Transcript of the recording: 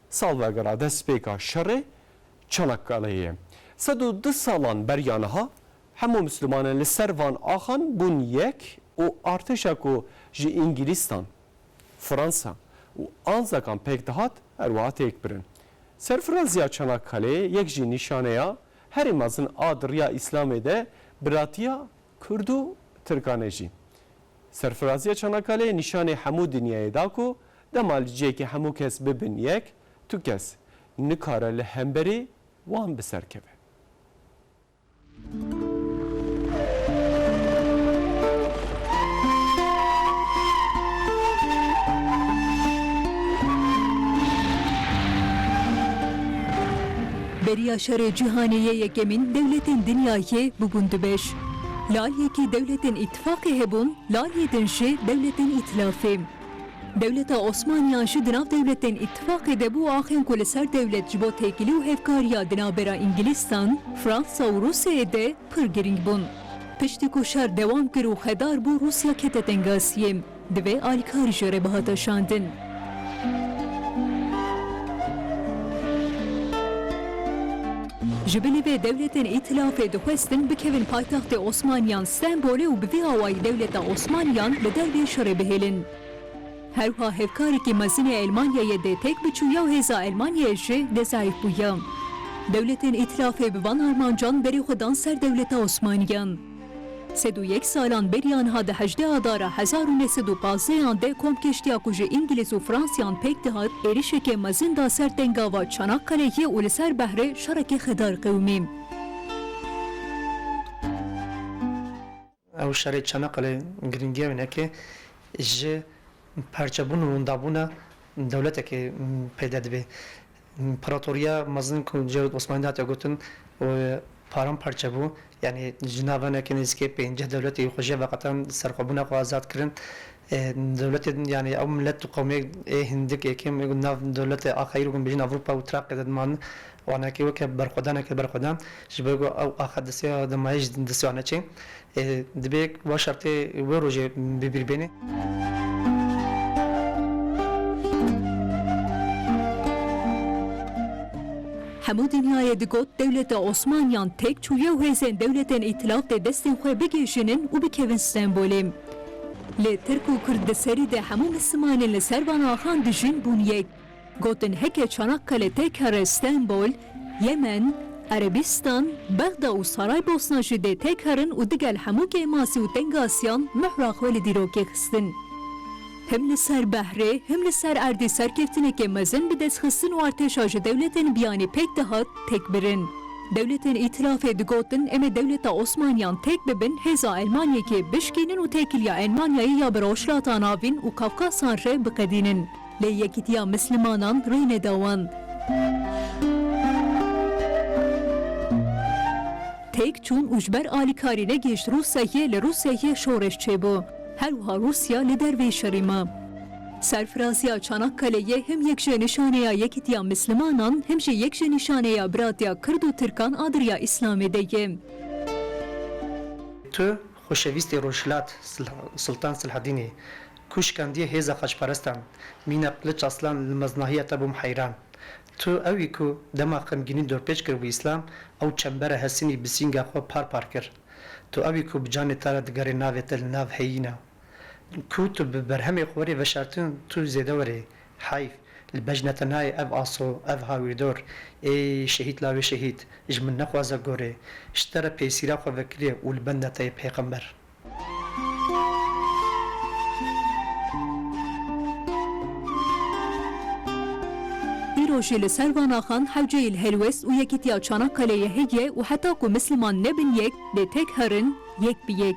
salvegera destpêka şerê Çanakkale'ye. 102 salan beryanaha hemû Müslümanên li ser van axan bûn yek û artêşa ku ji İngîlistan, Fransa û Anzakan pêk dihat herwiha têk birin. Serfiraziya Çanakkale'ye yek jî nîşaneya herî mezin a diriya İslamê de biratiya Kurd û Tirkanê jî. Serfiraziya Çanakkale'ye nîşanê hemû dinyayê da ku dema li ciyekê hemû kes bibin yek, tu kes nikare li hemberî wan bi ser keve. Beriya şerê cîhanê yekemin devletên dinyayê bûbûn dibeş. Laliyekî devletên îttifaqê hebûn, laliyê din jî devletên îtilafê. Devleta Osmaniyan ji di nav devletên îttifaqê de bû axên ku li ser devlet ji bo têkilî û hevkariya di navbera İngîlistan, Fransa û Rûsyayê de pir girîng bûn. Piştî ku şer dewam kir û xedar bû Rûsya kete tengasiyê. Divê alîkarî ji re bihata şandin. Ji bilî vê devletên îtilafê dixwestin bikevin paytextê Osmaniyan Stenbolê û bi vî awayî devleta Osmaniyan li dervê şerê bihêlin. Herwiha hevkarekî mezinê Almanyayê de tek biçûya û hêza Almanyayê jî de zayıf bûye. Devletên îtilafê bi van armancan berê xwe dan ser devleta Osmaniyan. 101 salan beriyan hade 18 adara 1915 de komkeştiya ku ji İngiliz û Fransyan pêk dihat êrişekê mezin da ser dengava Çanakkale'yê û li ser behrê şerekê xedar qewmî. Ew şerê Çanakkale giringiya wênekê ji perçebûn û wendabûna dewletekê peyda dibe. İmparatoriya mezin ku Cevdet Osmanî hatiye gotin û paramparça bû, yani ji navanekê nêzîkî pênceh devletê xwe veqetan serxwebûna xwe azad kirin. Devletên yani ew millet û qewmê hindik yekêm nav devletê axayîr û bijîn Avrupa û Tiraqê de dimanin wanekê weke berxwedan ji ber ew axa desteya demayê ji destê neçê dibe wa şertê wê rojê bibîrbêne. Hemû dinyayê digot devleta Osmaniyan tek çûye û hêzên devletên îtilaf de destên xwe bigêjinin û bikevin Stenbolê. Lê Tirk û Kurd di serî de hemû Mislimanên li ser van axan dijîn bûn yek. Gotin heke Çanakkale tek here Stenbol, Yemen, Erebistan, Bexda û Saraybosna jî dê tek herin û digel hemû Kemasî û Tengasyan mihra xwe li dîrokê xistin. Hem li ser behrê, hem li ser erdê serkeftinekê mezin bi destxistin û artêşa ji devletên biyanî pêk dihat tek birin. Devletên îtilafê digotin em ê devleta Osmaniyan tek bibin hêza Almanyekê bişkînin û têkiliya Almanyayê ya bi rojhilata navîn û Kafkasan re biqedînin. Lê yekîtiya Mislimanan rê nedawan. Tek çûn û ji ber alîkarî negihîşt Rûsyayê li Rûsyayê şoreş çêbû. Herwiha Rusya li dervê şerî ma. Serfiraziya Çanakkale'ye hem yek ji nîşaneya yekîtiya Mislimanan hem jî yek ji nîşaneya biratiya Kurd û Tirkan a diriya İslamê de ye. Tu xoşewîstê Rojhilat Sultan Silhedînê ku şikandiye hêza xweşperestan mîna Qiliç Aslan li meznahiya te bûm heyran. Tu ewî ku dema xemgînî dorpêç kir û îslam ew çembera hesînî bi sînga xwe par kir. Tu evî ku bi canê te re digerê navê te li nav heyîna. Ku tu bi berhemê xwe werê veşartin tu zêde werê. Heyf li bejna te nayê ev aso, ev hawîrdor. Ê şehîd la wê şehîd, ji min nexwaze gorê. Ji te re pêsîra xwe vekiriye û li benda te yê pêxember. Îro jî li ser van axan hewceyê li helwest û yekîtiya Çanakkale'ye heye û heta ku Misliman nebin yek lê tek herin yek bi yek.